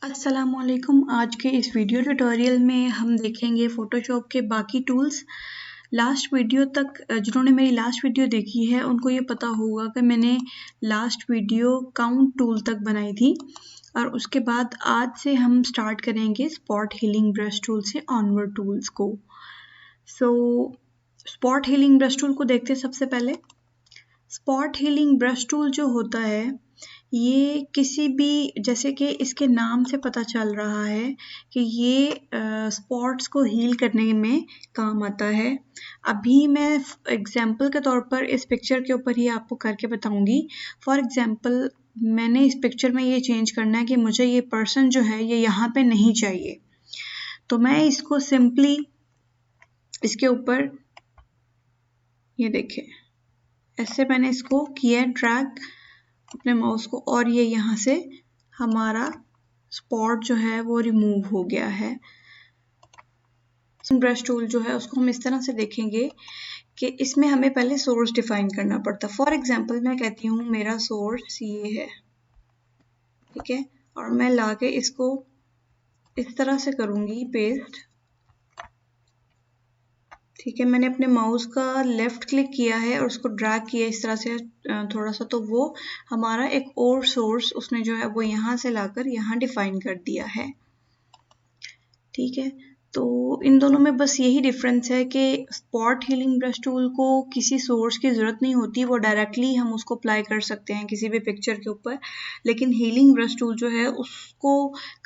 अस्सलामुअलैकुम। आज के इस वीडियो ट्यूटोरियल में हम देखेंगे फ़ोटोशॉप के बाकी टूल्स। लास्ट वीडियो तक जिन्होंने मेरी लास्ट वीडियो देखी है उनको ये पता होगा कि मैंने लास्ट वीडियो काउंट टूल तक बनाई थी और उसके बाद आज से हम स्टार्ट करेंगे स्पॉट हीलिंग ब्रश टूल से ऑनवर्ड टूल्स को। स्पॉट हीलिंग ब्रश टूल को देखते हैं। सबसे पहले स्पॉट हीलिंग ब्रश टूल जो होता है ये किसी भी, जैसे कि इसके नाम से पता चल रहा है कि ये स्पॉट्स को हील करने में काम आता है। अभी मैं एग्जांपल के तौर पर इस पिक्चर के ऊपर ही आपको करके बताऊंगी। फॉर एग्जांपल मैंने इस पिक्चर में ये चेंज करना है कि मुझे ये पर्सन जो है ये यहाँ पे नहीं चाहिए, तो मैं इसको सिंपली इसके ऊपर ये देखें ऐसे मैंने इसको किया ड्रैग अपने माउस को और ये यहाँ से हमारा स्पॉट जो है वो रिमूव हो गया है। ब्रश टूल जो है उसको हम इस तरह से देखेंगे कि इसमें हमें पहले सोर्स डिफाइन करना पड़ता है। फॉर एग्जांपल मैं कहती हूँ मेरा सोर्स ये है, ठीक है, और मैं लाके इसको इस तरह से करूँगी पेस्ट, ठीक है। मैंने अपने माउस का लेफ्ट क्लिक किया है और उसको ड्रैग किया इस तरह से थोड़ा सा, तो वो हमारा एक और सोर्स उसने जो है वो यहाँ से लाकर यहाँ डिफाइन कर दिया है, ठीक है। तो इन दोनों में बस यही डिफरेंस है कि स्पॉट हीलिंग ब्रश टूल को किसी सोर्स की ज़रूरत नहीं होती, वो डायरेक्टली हम उसको अप्लाई कर सकते हैं किसी भी पिक्चर के ऊपर। लेकिन हीलिंग ब्रश टूल जो है उसको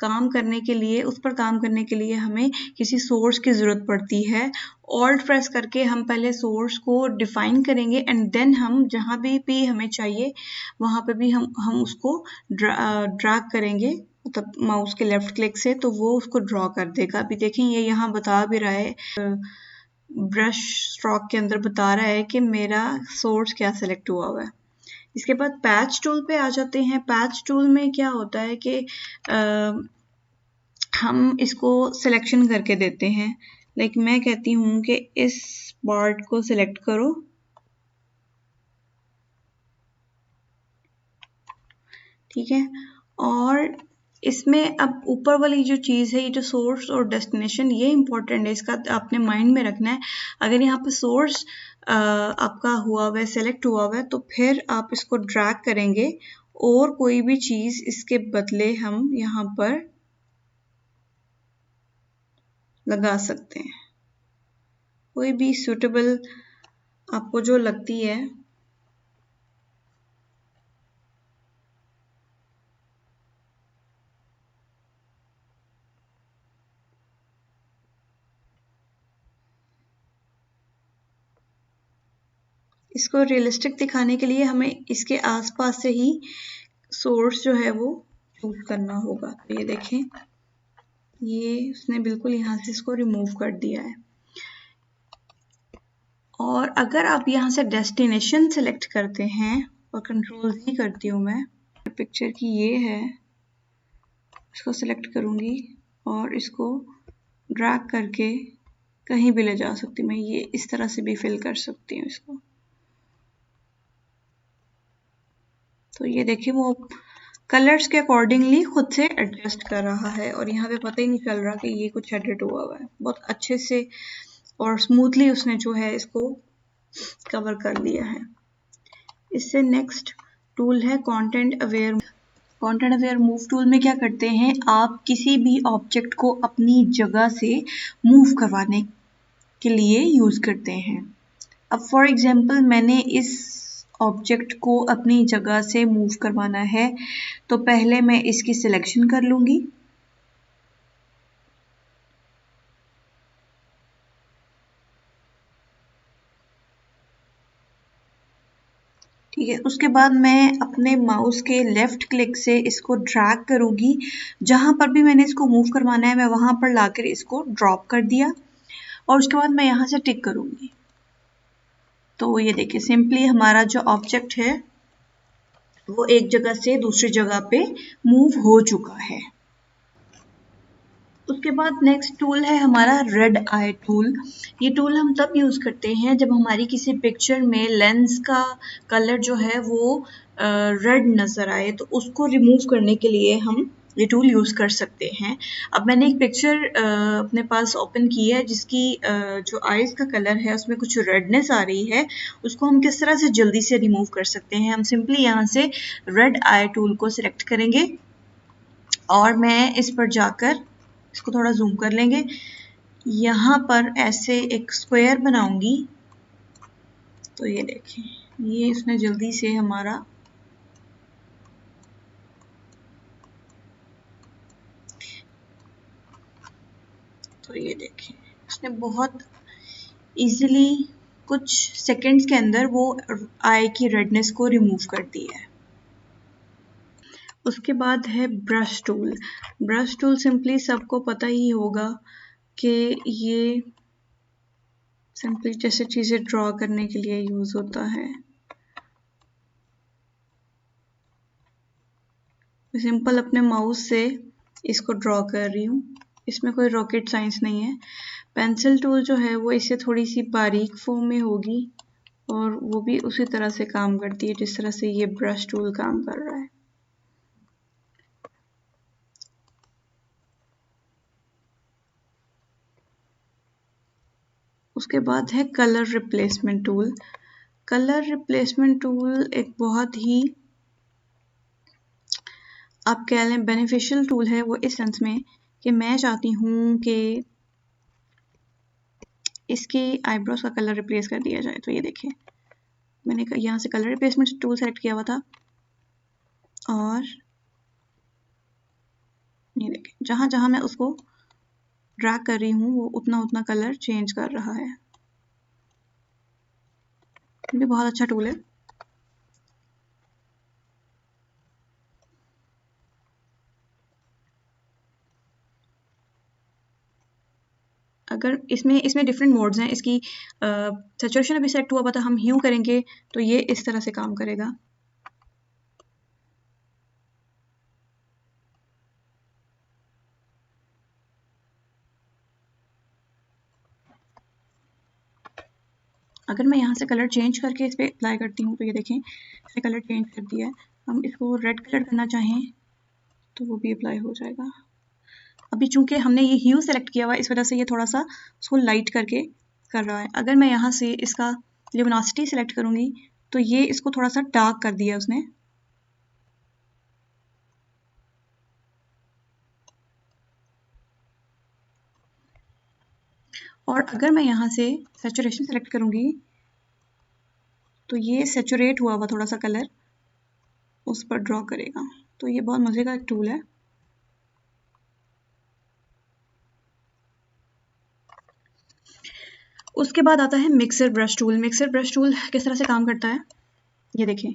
काम करने के लिए, उस पर काम करने के लिए हमें किसी सोर्स की ज़रूरत पड़ती है। ऑल्ट प्रेस करके हम पहले सोर्स को डिफाइन करेंगे एंड देन हम जहाँ भी हमें चाहिए वहाँ पे भी हम उसको ड्रैग करेंगे, मतलब माउस के लेफ्ट क्लिक से, तो वो उसको ड्रॉ कर देगा। अभी देखें ये यहाँ बता भी रहा है, ब्रश स्ट्रोक के अंदर बता रहा है कि मेरा सोर्स क्या सिलेक्ट हुआ है। इसके बाद पैच टूल पे आ जाते हैं। पैच टूल में क्या होता है कि हम इसको सिलेक्शन करके देते हैं। लाइक मैं कहती हूँ कि इस पार्ट को सिलेक्ट करो, ठीक है, और इसमें अब ऊपर वाली जो चीज़ है, ये जो सोर्स और डेस्टिनेशन, ये इंपॉर्टेंट है, इसका आपने माइंड में रखना है। अगर यहाँ पे सोर्स आपका हुआ हुआ है, सेलेक्ट हुआ हुआ है, तो फिर आप इसको ड्रैग करेंगे और कोई भी चीज़ इसके बदले हम यहाँ पर लगा सकते हैं, कोई भी सूटेबल आपको जो लगती है। इसको रियलिस्टिक दिखाने के लिए हमें इसके आसपास से ही सोर्स जो है वो चूज करना होगा। तो ये देखें, ये उसने बिल्कुल यहाँ से इसको रिमूव कर दिया है। और अगर आप यहाँ से डेस्टिनेशन सेलेक्ट करते हैं और कंट्रोल जी करती हूँ मैं, पिक्चर की ये है, इसको सेलेक्ट करूँगी और इसको ड्रैग करके कहीं भी ले जा सकती हूँ। मैं ये इस तरह से भी फिल कर सकती हूँ इसको। तो ये देखिए वो कलर्स के अकॉर्डिंगली खुद से एडजस्ट कर रहा है और यहाँ पे पता ही नहीं चल रहा कि ये कुछ एडिट हुआ है। बहुत अच्छे से और स्मूथली उसने जो है इसको कवर कर लिया है। इससे नेक्स्ट टूल है content aware. Content aware move tool में क्या करते हैं, आप किसी भी ऑब्जेक्ट को अपनी जगह से मूव करवाने के लिए यूज करते हैं। अब फॉर एग्जांपल मैंने इस ऑब्जेक्ट को अपनी जगह से मूव करवाना है, तो पहले मैं इसकी सिलेक्शन कर लूँगी, ठीक है। उसके बाद मैं अपने माउस के लेफ्ट क्लिक से इसको ड्रैग करूँगी, जहाँ पर भी मैंने इसको मूव करवाना है मैं वहाँ पर लाकर इसको ड्रॉप कर दिया और उसके बाद मैं यहाँ से टिक करूँगी। तो ये देखिए सिंपली हमारा जो ऑब्जेक्ट है वो एक जगह से दूसरी जगह पे मूव हो चुका है। उसके बाद नेक्स्ट टूल है हमारा रेड आई टूल। ये टूल हम तब यूज़ करते हैं जब हमारी किसी पिक्चर में लेंस का कलर जो है वो रेड नज़र आए, तो उसको रिमूव करने के लिए हम ये टूल यूज़ कर सकते हैं। अब मैंने एक पिक्चर अपने पास ओपन की है जिसकी जो आइज़ का कलर है उसमें कुछ रेडनेस आ रही है, उसको हम किस तरह से जल्दी से रिमूव कर सकते हैं। हम सिंपली यहाँ से रेड आई टूल को सिलेक्ट करेंगे और मैं इस पर जाकर इसको थोड़ा जूम कर लेंगे, यहाँ पर ऐसे एक स्क्वायर बनाऊंगी। तो ये देखें, ये इसने जल्दी से हमारा तो ये देखें उसने बहुत इजीली कुछ सेकंड्स के अंदर वो आई की रेडनेस को रिमूव कर दिया है। उसके बाद है brush tool. Brush tool simply सबको पता ही होगा कि ये सिंपली जैसे चीज़ें ड्रॉ करने के लिए यूज़ होता है। मैं सिंपल अपने माउस से इसको ड्रॉ कर रही हूँ, इसमें कोई रॉकेट साइंस नहीं है। पेंसिल टूल जो है वो इससे थोड़ी सी बारीक फॉर्म में होगी और वो भी उसी तरह से काम करती है जिस तरह से ये ब्रश टूल काम कर रहा है। उसके बाद है colour replacement tool. Colour replacement tool एक बहुत ही आप कह लें बेनिफिशियल टूल है, वो इस सेंस में कि मैं चाहती हूँ कि इसके आईब्रोज का कलर रिप्लेस कर दिया जाए। तो ये देखिए मैंने यहाँ से कलर रिप्लेसमेंट टूल सेलेक्ट किया हुआ था और ये देखिए जहाँ जहाँ मैं उसको ड्रैग कर रही हूँ वो उतना उतना कलर चेंज कर रहा है। ये भी बहुत अच्छा टूल है। अगर इसमें डिफरेंट मोड्स हैं। इसकी सैचुरेशन अभी सेट हुआ पता हम ह्यू करेंगे तो ये इस तरह से काम करेगा। अगर मैं यहाँ से कलर चेंज करके इस पर अप्लाई करती हूँ तो ये देखें इसने कलर चेंज कर दिया है। हम इसको रेड कलर करना चाहें तो वो भी अप्लाई हो जाएगा। अभी चूंकि हमने ये ह्यू सेलेक्ट किया हुआ है इस वजह से ये थोड़ा सा उसको लाइट करके कर रहा है। अगर मैं यहाँ से इसका ल्यूमिनोसिटी सेलेक्ट करूँगी तो ये इसको थोड़ा सा डार्क कर दिया उसने। और अगर मैं यहाँ से सैचुरेशन सेलेक्ट करूँगी तो ये सैचुरेट हुआ हुआ थोड़ा सा कलर उस पर ड्रॉ करेगा। तो ये बहुत मज़े का एक टूल है। उसके बाद आता है mixer brush tool. Mixer brush tool किस तरह से काम करता है ये देखें।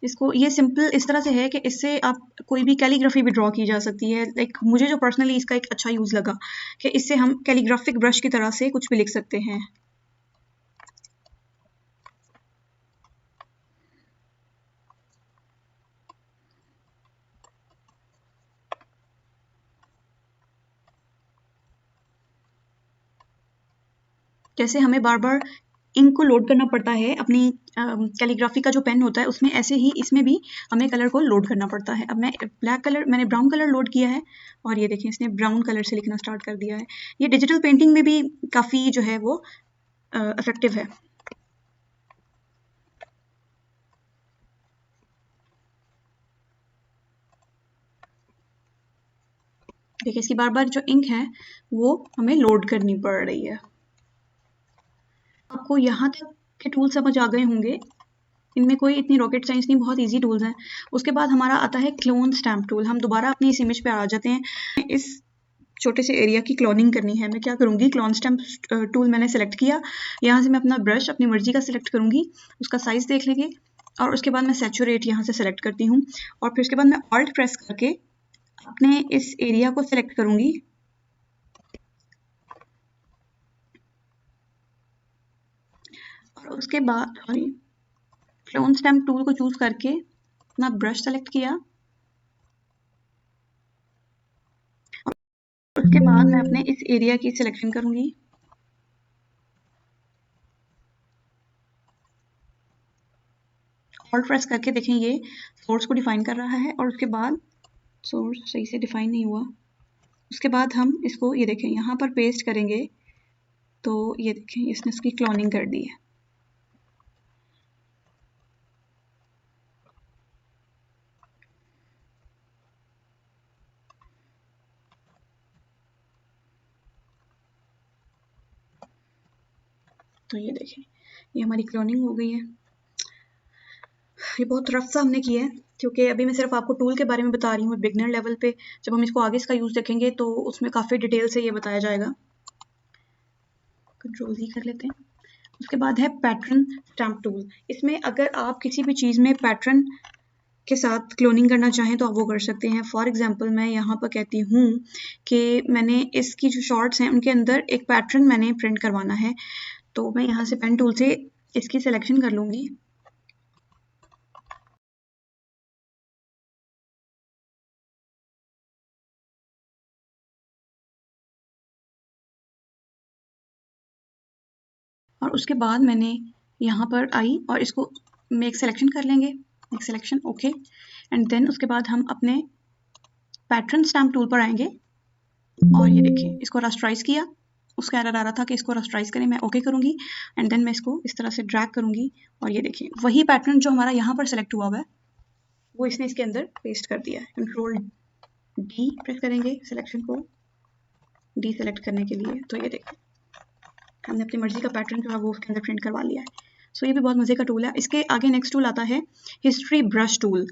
इसको ये सिंपल इस तरह से है कि इससे आप कोई भी कैलीग्राफी भी ड्रॉ की जा सकती है। लाइक मुझे जो पर्सनली इसका एक अच्छा यूज़ लगा कि इससे हम कैलीग्राफिक ब्रश की तरह से कुछ भी लिख सकते हैं। जैसे हमें बार बार इंक को लोड करना पड़ता है अपनी कैलीग्राफी का जो पेन होता है उसमें, ऐसे ही इसमें भी हमें कलर को लोड करना पड़ता है। अब मैंने ब्राउन कलर लोड किया है और ये देखिए इसने ब्राउन कलर से लिखना स्टार्ट कर दिया है। ये डिजिटल पेंटिंग में भी काफ़ी जो है वो इफेक्टिव है। देखिए इसकी बार बार जो इंक है वो हमें लोड करनी पड़ रही है। आपको यहाँ तक के टूल समझ आ गए होंगे, इनमें कोई इतनी रॉकेट साइंस नहीं, बहुत इजी टूल्स हैं। उसके बाद हमारा आता है क्लोन स्टैम्प टूल। हम दोबारा अपनी इस इमेज पे आ जाते हैं। इस छोटे से एरिया की क्लोनिंग करनी है। मैं क्या करूँगी, क्लोन स्टैम्प टूल मैंने सेलेक्ट किया, यहाँ से मैं अपना ब्रश अपनी मर्जी का सिलेक्ट करूँगी, उसका साइज़ देख लेंगे और उसके बाद मैं सैचुरेट यहाँ से सेलेक्ट करती हूँ और फिर उसके बाद मैं ऑल्ट प्रेस करके अपने इस एरिया को सिलेक्ट करूँगी और उसके बाद क्लोन स्टैम्प टूल को चूज़ करके अपना ब्रश सेलेक्ट किया। उसके बाद मैं अपने इस एरिया की सिलेक्शन करूँगी ऑल्ट प्रेस करके देखें ये सोर्स को डिफाइन कर रहा है और उसके बाद सोर्स सही से डिफाइन नहीं हुआ। उसके बाद हम इसको ये देखें यहाँ पर पेस्ट करेंगे तो ये देखें इसने इसकी क्लोनिंग कर दी है। तो ये देखें ये हमारी क्लोनिंग हो गई है। ये बहुत रफ सा हमने किया है क्योंकि अभी मैं सिर्फ आपको टूल के बारे में बता रही हूँ बिगनर लेवल पे। जब हम इसको आगे इसका यूज़ देखेंगे तो उसमें काफ़ी डिटेल से ये बताया जाएगा। कंट्रोल जी कर लेते हैं। उसके बाद है पैटर्न स्टैम्प टूल। इसमें अगर आप किसी भी चीज़ में पैटर्न के साथ क्लोनिंग करना चाहें तो आप वो कर सकते हैं। फॉर एग्जांपल मैं यहाँ पर कहती हूँ कि मैंने इसकी जो शॉर्ट्स हैं उनके अंदर एक पैटर्न मैंने प्रिंट करवाना है, तो मैं यहाँ से पेन टूल से इसकी सिलेक्शन कर लूँगी। और उसके बाद मैंने यहाँ पर आई और इसको मेक सिलेक्शन कर लेंगे, make selection okay. And then उसके बाद हम अपने पैटर्न स्टैम्प टूल पर आएंगे और ये देखिए इसको रास्टराइज किया। उसका एरर आ रहा था कि इसको रास्टराइज करें, मैं ओके करूँगी एंड देन मैं इसको इस तरह से ड्रैग करूँगी और ये देखिए वही पैटर्न जो हमारा यहाँ पर सेलेक्ट हुआ है वो इसने इसके अंदर पेस्ट कर दिया है। कंट्रोल डी प्रेस करेंगे सिलेक्शन को डी सेलेक्ट करने के लिए, तो ये देखिए हमने अपनी मर्जी का पैटर्न जो है वो उसके अंदर प्रिंट करवा लिया है। सो ये भी बहुत मज़े का टूल है। इसके आगे नेक्स्ट टूल आता है हिस्ट्री ब्रश टूल।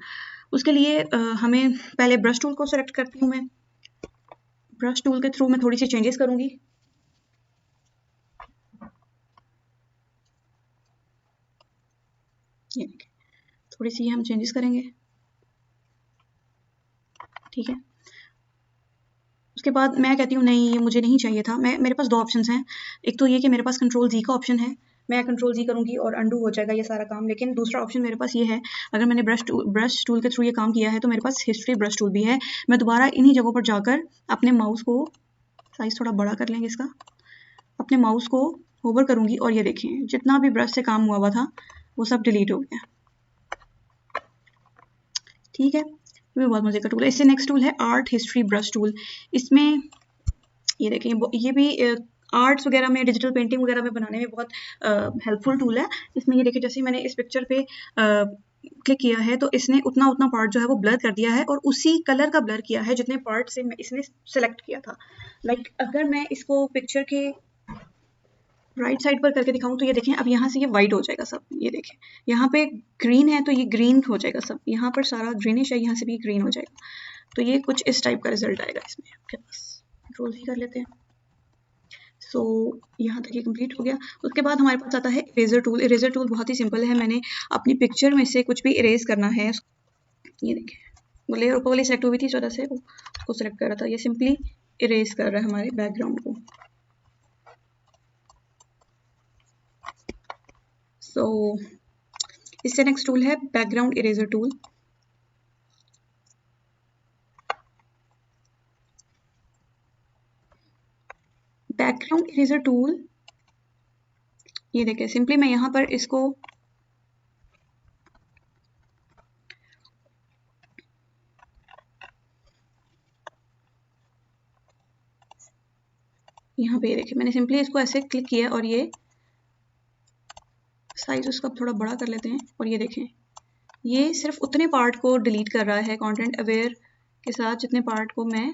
उसके लिए हमें पहले ब्रश टूल को सेलेक्ट करती हूँ मैं। ब्रश टूल के थ्रू मैं थोड़ी सी चेंजेस करूँगी। ये देखिए थोड़ी सी हम चेंजेस करेंगे, ठीक है। उसके बाद मैं कहती हूँ नहीं ये मुझे नहीं चाहिए था। मेरे पास दो ऑप्शंस हैं। एक तो ये कि मेरे पास कंट्रोल जी का ऑप्शन है, मैं कंट्रोल जी करूँगी और अंडू हो जाएगा ये सारा काम। लेकिन दूसरा ऑप्शन मेरे पास ये है, अगर मैंने ब्रश टूल के थ्रू ये काम किया है तो मेरे पास हिस्ट्री ब्रश टूल भी है। मैं दोबारा इन्हीं जगहों पर जाकर अपने माउस को साइज़ थोड़ा बड़ा कर लेंगे इसका, अपने माउस को होवर करूँगी और ये देखें जितना भी ब्रश से काम हुआ था वो सब डिलीट हो गया, ठीक है। ये भी बहुत मज़े का टूल है। इससे नेक्स्ट टूल है आर्ट हिस्ट्री ब्रश टूल। इसमें ये देखें ये भी आर्ट्स वगैरह में डिजिटल पेंटिंग वगैरह में बनाने में बहुत हेल्पफुल टूल है। इसमें ये देखिए जैसे मैंने इस पिक्चर पे क्लिक किया है तो इसने उतना पार्ट जो है वो ब्लर कर दिया है और उसी कलर का ब्लर किया है जितने पार्ट से इसने सेलेक्ट किया था। लाइक अगर मैं इसको पिक्चर के राइट साइड पर करके दिखाऊं तो ये देखें अब यहाँ से ये वाइट हो जाएगा सब। ये देखें यहाँ पे ग्रीन है तो ये ग्रीन हो जाएगा सब, यहाँ पर सारा ग्रीनिश है, यहाँ से भी ग्रीन हो जाएगा। तो ये कुछ इस टाइप का रिजल्ट आएगा इसमें आपके पास। कंट्रोल ही कर लेते हैं। सो यहाँ तक ये कंप्लीट हो गया। उसके बाद हमारे पास आता है इरेजर टूल। इरेजर टूल बहुत ही सिंपल है। मैंने अपनी पिक्चर में से कुछ भी इरेज करना है, ये देखें वो लेयर ऊपर वाली सेलेक्ट हुई थी इस वजह से उसको सेलेक्ट कर रहा था। ये सिंपली इरेज कर रहा है हमारे बैकग्राउंड को। सो इससे नेक्स्ट टूल है background eraser tool. Background eraser tool ये देखें सिंपली मैं यहाँ पर इसको यहाँ पे ये देखें मैंने सिंपली इसको ऐसे क्लिक किया और ये साइज उसका थोड़ा बड़ा कर लेते हैं और ये देखें ये सिर्फ उतने पार्ट को डिलीट कर रहा है कंटेंट अवेयर के साथ जितने पार्ट को मैं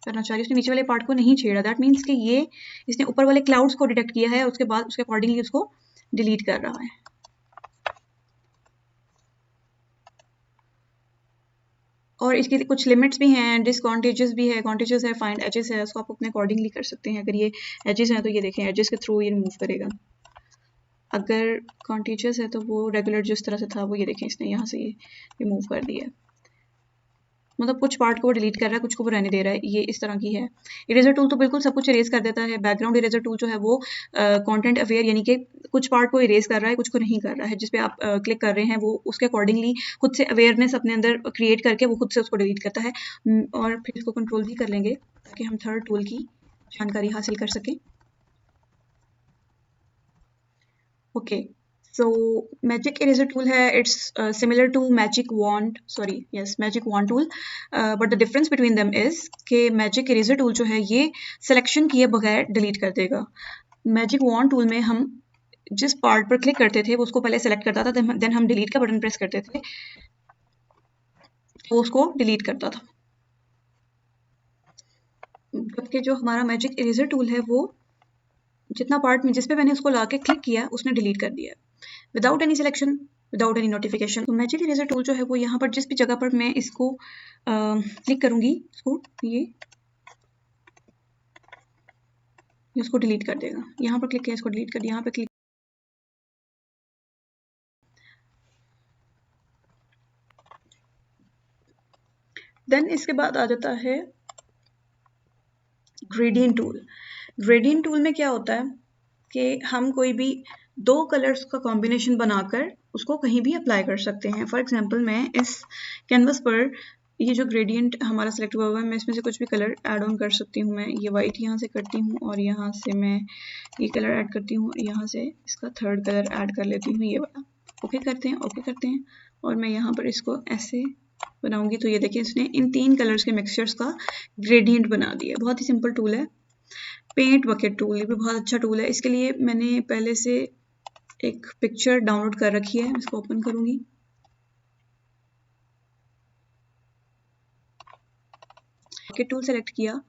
करना चाह रही हूँ। उसने नीचे वाले पार्ट को नहीं छेड़ा। दैट मीन्स कि ये इसने ऊपर वाले क्लाउड्स को डिटेक्ट किया है, उसके बाद उसके अकॉर्डिंगली उसको डिलीट कर रहा है। और इसके कुछ लिमिट्स भी हैं, डिसकॉन्टेजेस भी है, कॉन्टेजेस है, फाइंड एजेस है, उसको आप अपने अकॉर्डिंगली कर सकते हैं। अगर ये एजेस हैं तो ये देखें एजेस के थ्रू ये रिमूव करेगा। अगर कॉन्टेजेस है तो वो रेगुलर जिस तरह से था वो ये देखें इसने यहाँ से ये रिमूव कर दिया। मतलब कुछ पार्ट को वो डिलीट कर रहा है, कुछ को वो रहने दे रहा है। ये इस तरह की है। इरेजर टूल तो बिल्कुल सब कुछ इरेज कर देता है। बैकग्राउंड इरेजर टूल जो है वो कंटेंट अवेयर यानी कि कुछ पार्ट को इरेज कर रहा है, कुछ को नहीं कर रहा है। जिस पे आप क्लिक कर रहे हैं वो उसके अकॉर्डिंगली खुद से अवेयरनेस अपने अंदर क्रिएट करके वो खुद से उसको डिलीट करता है। और फिर इसको कंट्रोल भी कर लेंगे ताकि हम थर्ड टूल की जानकारी हासिल कर सकें। Okay So magic eraser tool है, it's similar to magic wand, magic wand tool, but the difference between them is कि magic eraser tool जो है ये selection किए बगैर delete कर देगा. magic wand tool में हम जिस पार्ट पर क्लिक करते थे वो उसको पहले सेलेक्ट करता था, देन हम डिलीट का बटन प्रेस करते थे, वो उसको डिलीट करता था. जबकि जो हमारा मैजिक इरेजर टूल है वो जितना पार्ट में जिस पे मैंने उसको लाके क्लिक किया उसने डिलीट कर दिया without any selection, without any notification. तो मैजिक इरेजर टूल जो है वो यहाँ पर जिस भी जगह पर मैं इसको क्लिक करूंगी इसको इसको डिलीट कर देगा. यहाँ पर क्लिक किया इसको डिलीट कर दिया, यहाँ पर क्लिक. देन इसके बाद आ जाता है ग्रेडियंट टूल. ग्रेडियंट टूल में क्या होता है कि हम कोई भी दो कलर्स का कॉम्बिनेशन बनाकर उसको कहीं भी अप्लाई कर सकते हैं. फॉर एग्जांपल मैं इस कैनवस पर ये जो ग्रेडियंट हमारा सेलेक्ट हुआ है मैं इसमें से कुछ भी कलर ऐड ऑन कर सकती हूँ. मैं ये वाइट यहाँ से करती हूँ और यहाँ से मैं ये कलर ऐड करती हूँ, यहाँ से इसका थर्ड कलर ऐड कर लेती हूँ, ये वाला. ओके करते हैं और मैं यहाँ पर इसको ऐसे बनाऊंगी. तो ये देखिए इसने इन 3 कलर्स के मिक्सचर्स का ग्रेडियंट बना दिया. बहुत ही सिंपल टूल है. पेंट बकेट टूल, ये भी बहुत अच्छा टूल है. इसके लिए मैंने पहले से एक पिक्चर डाउनलोड कर रखी है, इसको ओपन करूंगी. बकेट टूल सेलेक्ट किया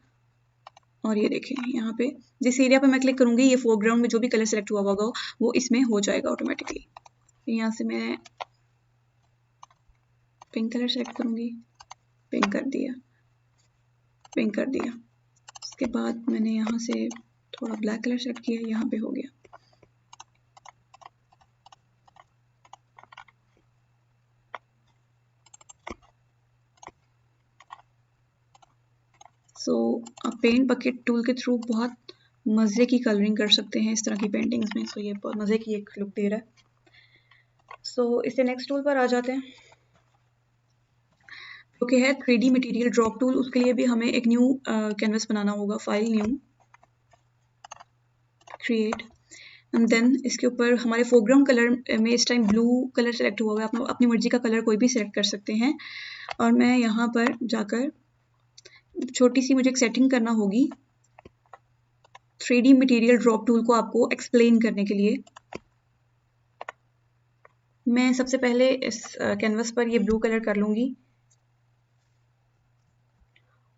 और ये देखें यहाँ पे जिस एरिया पे मैं क्लिक करूंगी ये फोरग्राउंड में जो भी कलर सेलेक्ट हुआ होगा वो इसमें हो जाएगा ऑटोमेटिकली. यहाँ से मैं पिंक कलर सेलेक्ट करूंगी, पिंक कर दिया. इसके बाद मैंने यहाँ से थोड़ा ब्लैक कलर सेलेक्ट किया, यहाँ पे हो गया. सो आप पेंट बकेट टूल के थ्रू बहुत मज़े की कलरिंग कर सकते हैं इस तरह की पेंटिंग्स में. सो ये बहुत मज़े की एक लुक दे रहा है. सो इससे नेक्स्ट टूल पर आ जाते हैं जो कि है 3D मटेरियल ड्रॉप टूल. उसके लिए भी हमें एक न्यू कैनवस बनाना होगा. File, new, create, and then इसके ऊपर हमारे फोरग्राउंड कलर में इस टाइम ब्लू कलर सेलेक्ट हुआ है. आप अपनी मर्जी का कलर कोई भी सिलेक्ट कर सकते हैं. और मैं यहाँ पर जाकर छोटी सी मुझे एक सेटिंग करना होगी 3D मटेरियल ड्रॉप टूल को आपको एक्सप्लेन करने के लिए. मैं सबसे पहले इस कैनवस पर ये ब्लू कलर कर लूँगी.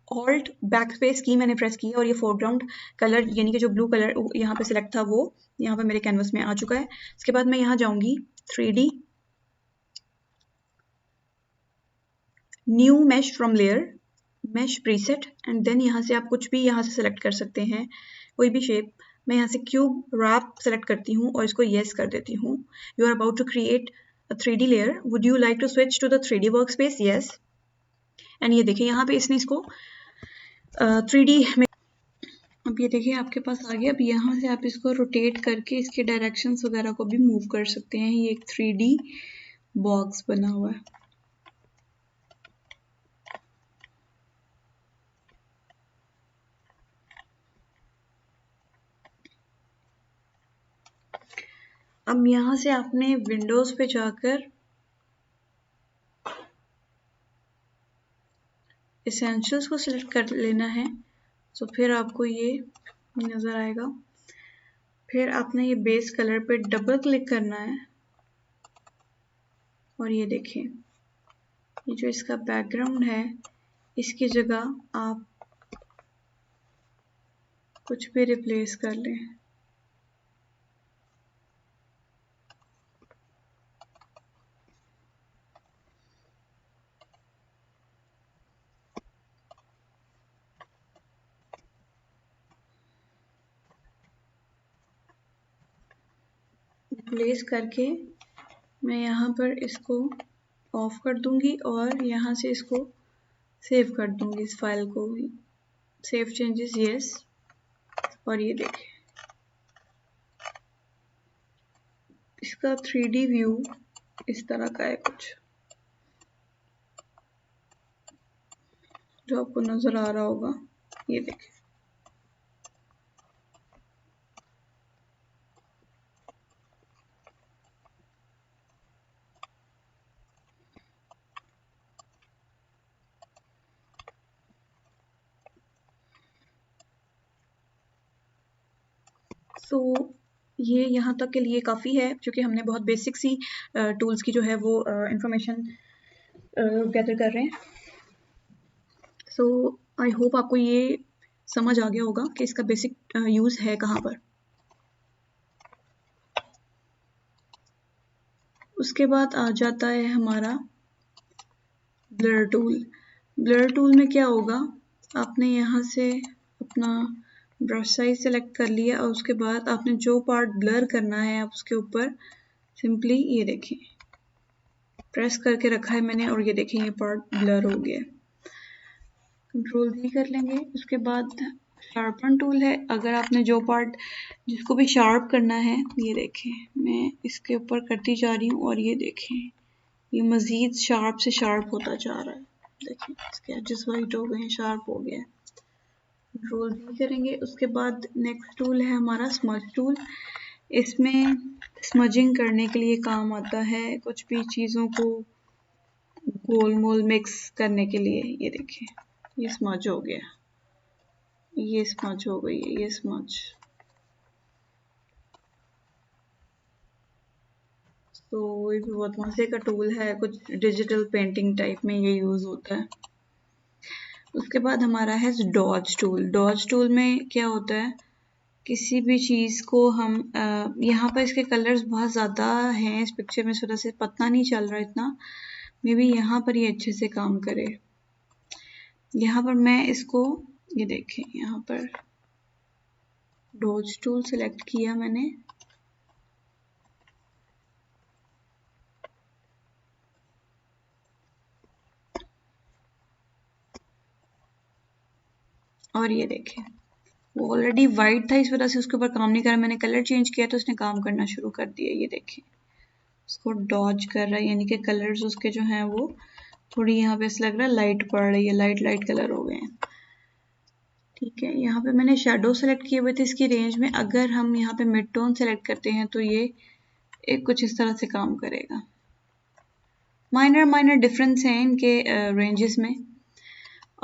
ऑल्ट बैकस्पेस की मैंने प्रेस की और ये फोरग्राउंड कलर यानी कि जो ब्लू कलर यहाँ पे सिलेक्ट था वो यहाँ पे मेरे कैनवस में आ चुका है. इसके बाद मैं यहाँ जाऊँगी 3D new mesh from layer, mesh preset, and then यहाँ से आप कुछ भी यहाँ से सेलेक्ट कर सकते हैं, कोई भी शेप. मैं यहाँ से क्यूब रैप सेलेक्ट करती हूँ और इसको येस कर देती हूँ. You are about to create a 3D layer, would you like to switch to the 3D workspace? Yes. And ये देखिए यहाँ पे इसने इसको 3D में. अब ये देखिए आपके पास आ गया. अब यहाँ से आप इसको रोटेट करके इसके डायरेक्शंस वगैरह को भी मूव कर सकते हैं. ये एक 3D बॉक्स बना हुआ है. अब यहाँ से आपने विंडोज पे जाकर एसेंशियल्स को सिलेक्ट कर लेना है. तो फिर आपको ये नज़र आएगा. फिर आपने ये बेस कलर पे डबल क्लिक करना है और ये देखें ये जो इसका बैकग्राउंड है इसकी जगह आप कुछ भी रिप्लेस कर लें. रिप्लेस करके मैं यहाँ पर इसको ऑफ कर दूंगी और यहाँ से इसको सेव कर दूंगी. इस फाइल को सेव चेंजेस यस. और ये देखें इसका 3D व्यू इस तरह का है कुछ जो आपको नजर आ रहा होगा. ये देखें सो ये यहाँ तक के लिए काफ़ी है, क्योंकि हमने बहुत बेसिक सी टूल्स की जो है वो इंफॉर्मेशन गैदर कर रहे हैं। सो आई होप आपको ये समझ आ गया होगा कि इसका बेसिक यूज़ है कहाँ पर। उसके बाद आ जाता है हमारा ब्लर टूल। ब्लर टूल में क्या होगा, आपने यहाँ से अपना ब्रश साइज सेलेक्ट कर लिया और उसके बाद आपने जो पार्ट ब्लर करना है आप उसके ऊपर सिंपली ये देखें प्रेस करके रखा है मैंने, और ये देखें ये पार्ट ब्लर हो गया। कंट्रोल भी कर लेंगे। उसके बाद शार्पन टूल है, अगर आपने जो पार्ट जिसको भी शार्प करना है, ये देखें मैं इसके ऊपर करती जा रही हूँ और ये देखें ये मज़ीद शार्प से शार्प होता जा रहा है। देखें इसके एजेस वाइट हो गए हैं, शार्प हो गया है। कंट्रोल भी करेंगे। उसके बाद नेक्स्ट टूल है हमारा स्मज टूल। इसमें स्मजिंग करने के लिए काम आता है, कुछ भी चीज़ों को गोल मोल मिक्स करने के लिए। ये देखिए ये स्मज हो गया, ये स्मज हो गई है, ये स्मज। तो ये भी बहुत मजे का टूल है, कुछ डिजिटल पेंटिंग टाइप में ये यूज़ होता है। उसके बाद हमारा है डॉज टूल। डॉज टूल में क्या होता है, किसी भी चीज़ को हम यहाँ पर इसके कलर्स बहुत ज़्यादा हैं इस पिक्चर में, इस वजह से पता नहीं चल रहा इतना, मे बी यहाँ पर ये अच्छे से काम करे। यहाँ पर मैं इसको ये देखें यहाँ पर डॉज टूल सेलेक्ट किया मैंने, और ये देखें वो ऑलरेडी वाइट था, इस वजह से उसके ऊपर काम नहीं कर रहा। मैंने कलर चेंज किया तो उसने काम करना शुरू कर दिया। ये देखें उसको डॉज कर रहा है, यानी कि कलर्स उसके जो हैं वो थोड़ी यहाँ पे ऐसा लग रहा है लाइट पड़ रही है, लाइट लाइट कलर हो गए हैं। ठीक है, यहाँ पे मैंने शेडो सेलेक्ट किए हुए थे इसकी रेंज में। अगर हम यहाँ पे मिड टोन सेलेक्ट करते हैं तो ये एक कुछ इस तरह से काम करेगा। माइनर डिफरेंस हैं इनके रेंजेस में।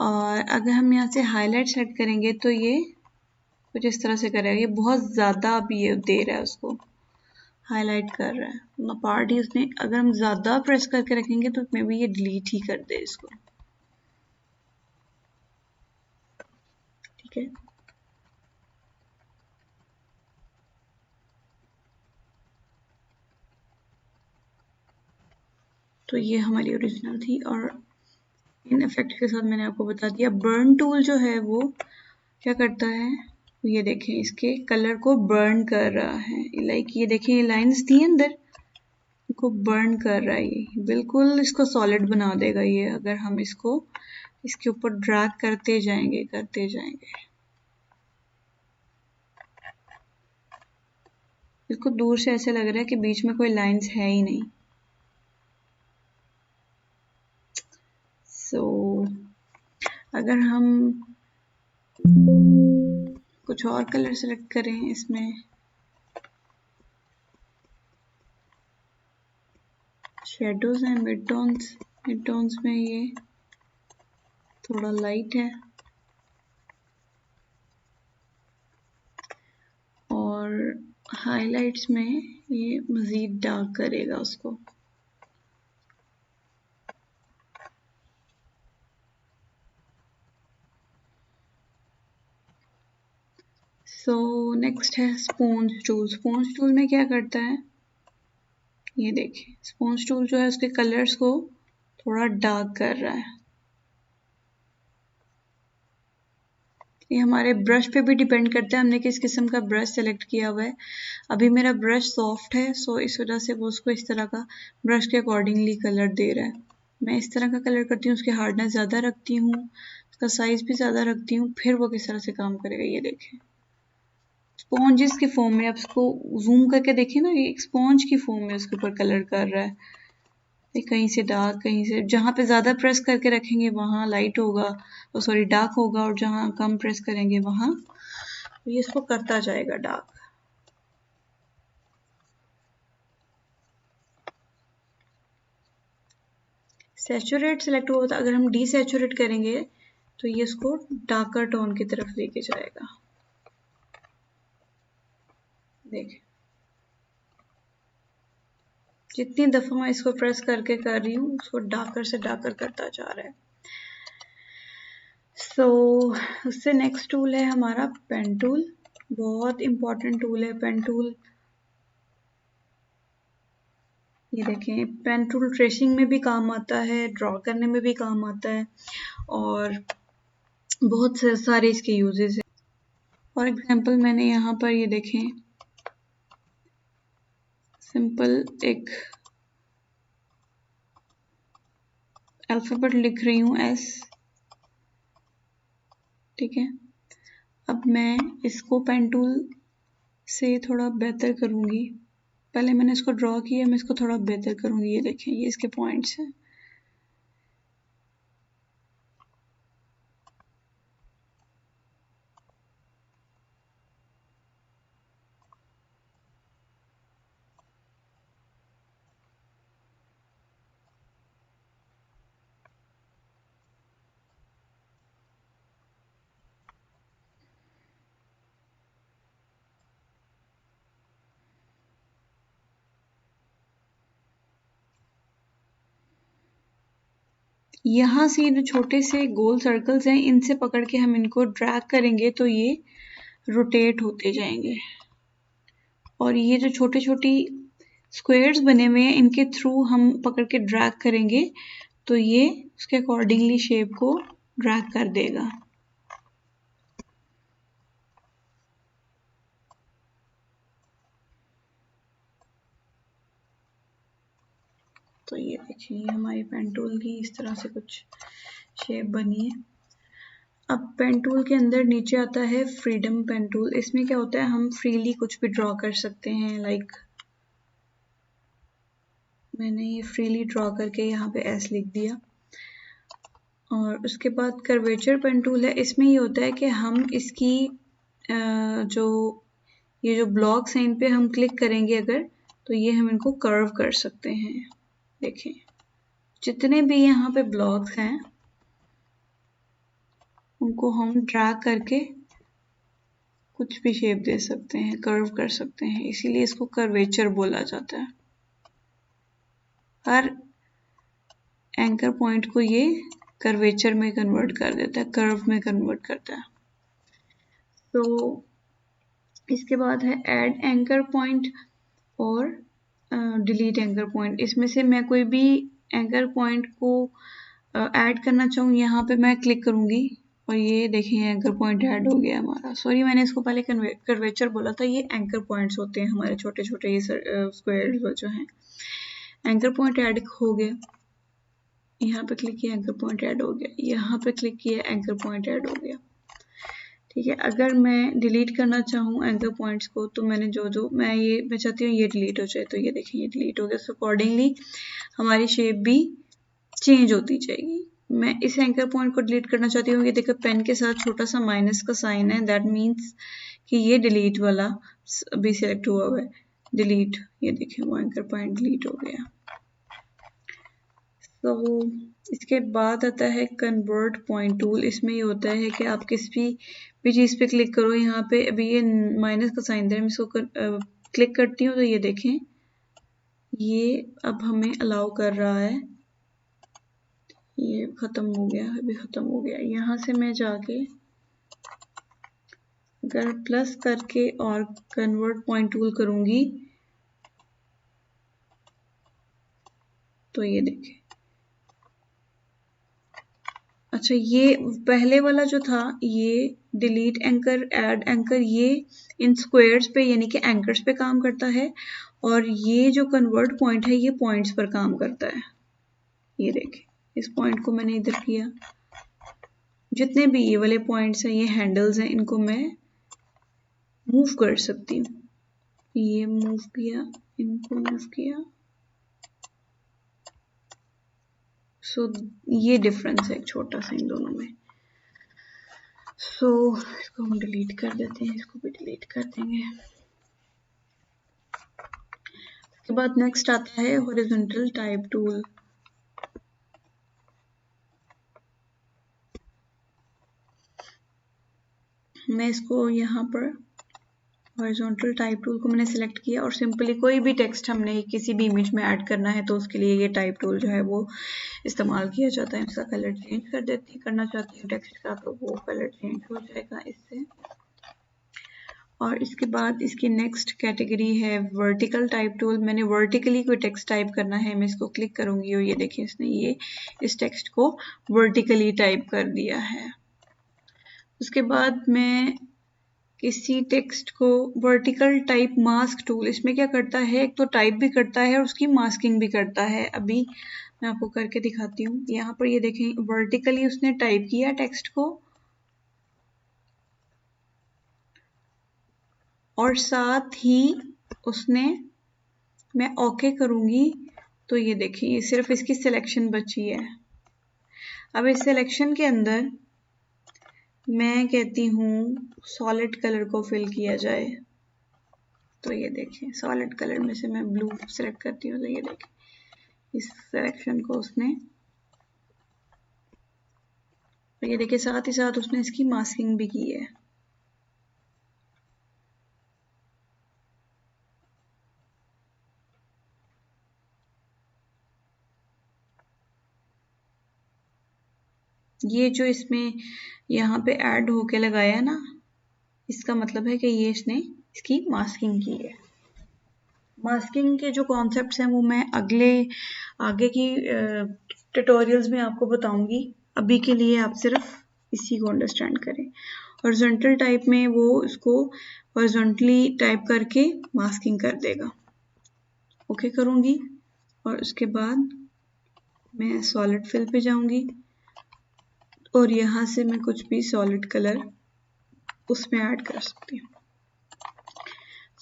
और अगर हम यहाँ से हाईलाइट सेलेक्ट करेंगे तो ये कुछ इस तरह से करेगा। ये बहुत ज़्यादा अभी ये दे रहा है, उसको हाईलाइट कर रहा है पार्ट ही उसने। अगर हम ज़्यादा प्रेस करके रखेंगे तो मे बी ये डिलीट ही कर दे इसको। ठीक है, तो ये हमारी ओरिजिनल थी और इन इफेक्ट के साथ मैंने आपको बता दिया। बर्न टूल जो है वो क्या करता है, ये देखें इसके कलर को बर्न कर रहा है। लाइक ये देखें ये लाइंस थी अंदर, को बर्न कर रहा है, ये बिल्कुल इसको सॉलिड बना देगा ये, अगर हम इसको इसके ऊपर ड्रैग करते जाएंगे। इसको दूर से ऐसे लग रहा है कि बीच में कोई लाइंस है ही नहीं। सो अगर हम कुछ और कलर सेलेक्ट करें इसमें, शेडोज हैं, मिड टोन्स में ये थोड़ा लाइट है और हाइलाइट्स में ये मज़ीद डार्क करेगा उसको। सो नेक्स्ट है स्पॉन्ज टूल। स्पॉन्ज टूल में क्या करता है, ये देखिए स्पॉन्ज टूल जो है उसके कलर्स को थोड़ा डार्क कर रहा है। ये हमारे ब्रश पे भी डिपेंड करता है हमने किस किस्म का ब्रश सेलेक्ट किया हुआ है। अभी मेरा ब्रश सॉफ्ट है, सो इस वजह से वो उसको इस तरह का ब्रश के अकॉर्डिंगली कलर दे रहा है। मैं इस तरह का कलर करती हूँ, उसकी हार्डनेस ज़्यादा रखती हूँ, उसका साइज़ भी ज़्यादा रखती हूँ, फिर वो किस तरह से काम करेगा। ये देखें स्पॉन्जिस की फॉर्म में, आप उसको जूम करके देखें ना, ये एक स्पॉन्ज की फॉर्म में उसके ऊपर कलर कर रहा है। कहीं से डार्क, कहीं से, जहाँ पे ज़्यादा प्रेस करके रखेंगे वहाँ लाइट होगा, सॉरी डार्क होगा, और जहाँ कम प्रेस करेंगे वहाँ ये इसको करता जाएगा डार्क। सैचुरेट सेलेक्ट हुआ था, अगर हम डीसैचुरेट करेंगे तो ये इसको डार्कर टोन की तरफ लेके जाएगा। देखिए जितनी दफ़ा मैं इसको प्रेस करके कर रही हूँ उसको डार्कर से डार्कर करता जा रहा है। सो उससे नेक्स्ट टूल है हमारा पेन टूल। बहुत इम्पॉर्टेंट टूल है पेन टूल। ये देखें पेन टूल ट्रेसिंग में भी काम आता है, ड्रॉ करने में भी काम आता है और बहुत सारे इसके यूजेस हैं। फॉर एग्जांपल मैंने यहाँ पर ये देखें सिंपल एक अल्फ़ाबेट लिख रही हूँ एस, ठीक है। अब मैं इसको पेन टूल से थोड़ा बेहतर करूँगी। पहले मैंने इसको ड्रॉ किया, मैं इसको थोड़ा बेहतर करूँगी। ये देखें ये इसके पॉइंट्स हैं। यहाँ से जो छोटे से गोल सर्कल्स हैं इनसे पकड़ के हम इनको ड्रैग करेंगे तो ये रोटेट होते जाएंगे और ये जो छोटे छोटी स्क्वायर्स बने हुए हैं इनके थ्रू हम पकड़ के ड्रैग करेंगे तो ये उसके अकॉर्डिंगली शेप को ड्रैग कर देगा। तो ये देखिए हमारी पेन टूल की इस तरह से कुछ शेप बनी है। अब पेन टूल के अंदर नीचे आता है फ्रीडम पेन टूल। इसमें क्या होता है हम फ्रीली कुछ भी ड्रॉ कर सकते हैं। लाइक मैंने ये फ्रीली ड्रॉ करके यहाँ पे एस लिख दिया। और उसके बाद कर्वेचर पेन टूल है। इसमें ये होता है कि हम इसकी जो ये जो ब्लॉक्स हैं इन पे हम क्लिक करेंगे अगर तो ये हम इनको कर्व कर सकते हैं। देखें जितने भी यहाँ पे ब्लॉक्स हैं उनको हम ड्रैग करके कुछ भी शेप दे सकते हैं, कर्व कर सकते हैं, इसीलिए इसको कर्वेचर बोला जाता है। हर एंकर पॉइंट को ये कर्वेचर में कन्वर्ट कर देता है, कर्व में कन्वर्ट करता है। तो इसके बाद है ऐड एंकर पॉइंट और डिलीट एंकर पॉइंट। इसमें से मैं कोई भी एंकर पॉइंट को ऐड करना चाहूँ यहाँ पे मैं क्लिक करूँगी और ये देखिए एंकर पॉइंट ऐड हो गया हमारा। सॉरी मैंने इसको पहले कर्वेचर बोला था, ये एंकर पॉइंट्स होते हैं हमारे छोटे छोटे ये स्क्वायर्स जो हैं। एंकर पॉइंट ऐड हो गया, यहाँ पे क्लिक किया एंकर पॉइंट ऐड हो गया, यहाँ पे क्लिक किया एंकर पॉइंट ऐड हो गया, ठीक है। अगर मैं डिलीट करना चाहूँ एंकर पॉइंट्स को तो मैंने जो मैं चाहती हूँ ये डिलीट हो जाए, तो ये देखिए ये डिलीट हो गया। सो अकॉर्डिंगली हमारी शेप भी चेंज होती जाएगी। मैं इस एंकर पॉइंट को डिलीट करना चाहती हूँ, ये देखो पेन के साथ छोटा सा माइनस का साइन है, दैट मीन्स कि ये डिलीट वाला भी सिलेक्ट हुआ हुआ है। डिलीट, ये देखिए वो एंकर पॉइंट डिलीट हो गया। तो इसके बाद आता है कन्वर्ट पॉइंट टूल। इसमें ये होता है कि आप किस भी चीज़ पे क्लिक करो, यहाँ पे अभी ये माइनस का साइन है, मैं इसको क्लिक करती हूँ तो ये देखें ये अब हमें अलाउ कर रहा है। ये ख़त्म हो गया, अभी ख़त्म हो गया। यहाँ से मैं जाके अगर प्लस करके और कन्वर्ट पॉइंट टूल करूँगी तो ये देखें, अच्छा ये पहले वाला जो था ये डिलीट एंकर, ऐड एंकर, ये इन स्क्वायर्स पे यानी कि एंकर्स पे काम करता है और ये जो कन्वर्ट पॉइंट है ये पॉइंट्स पर काम करता है। ये देखें इस पॉइंट को मैंने इधर किया, जितने भी ये वाले पॉइंट्स हैं ये हैंडल्स हैं, इनको मैं मूव कर सकती हूँ। ये मूव किया, इनको मूव किया। सो ये डिफरेंस है एक छोटा सा इन दोनों में। सो इसको हम डिलीट कर देते हैं, इसको भी डिलीट कर देंगे। उसके बाद नेक्स्ट आता है हॉरिजॉन्टल टाइप टूल। मैं इसको यहाँ पर हॉरिजॉन्टल टाइप टूल को मैंने सिलेक्ट किया और सिंपली कोई भी टेक्स्ट हमने किसी भी इमेज में ऐड करना है तो उसके लिए ये टाइप टूल जो है वो इस्तेमाल किया जाता है। इसका कलर चेंज करना चाहती हूँ टेक्स्ट का, तो वो कलर चेंज हो जाएगा इससे। और इसके बाद इसकी नेक्स्ट कैटेगरी है वर्टिकल टाइप टूल। मैंने वर्टिकली कोई टेक्स्ट टाइप करना है, मैं इसको क्लिक करूंगी और ये देखिए इसने ये इस टेक्स्ट को वर्टिकली टाइप कर दिया है। उसके बाद मैं किसी टेक्स्ट को वर्टिकल टाइप मास्क टूल, इसमें क्या करता है, एक तो टाइप भी करता है और उसकी मास्किंग भी करता है। अभी मैं आपको करके दिखाती हूँ। यहाँ पर ये देखें वर्टिकली उसने टाइप किया टेक्स्ट को और साथ ही उसने, मैं ओके करूंगी तो ये देखिए सिर्फ इसकी सिलेक्शन बची है। अब इस सिलेक्शन के अंदर मैं कहती हूँ सॉलिड कलर को फिल किया जाए, तो ये देखिए सॉलिड कलर में से मैं ब्लू सेलेक्ट करती हूँ, तो ये देखिए इस सिलेक्शन को उसने, तो ये देखिए साथ ही साथ उसने इसकी मास्किंग भी की है। ये जो इसमें यहाँ पे ऐड होके लगाया ना, इसका मतलब है कि ये इसने इसकी मास्किंग की है। मास्किंग के जो कॉन्सेप्ट्स हैं वो मैं आगे की ट्यूटोरियल्स में आपको बताऊंगी। अभी के लिए आप सिर्फ इसी को अंडरस्टैंड करें। हॉरिजॉन्टल टाइप में वो इसको हॉरिजॉन्टली टाइप करके मास्किंग कर देगा। ओके करूंगी और उसके बाद मैं सॉलिड फिल पे जाऊंगी और यहाँ से मैं कुछ भी सॉलिड कलर उसमें ऐड कर सकती हूँ।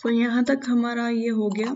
तो यहाँ तक हमारा ये हो गया।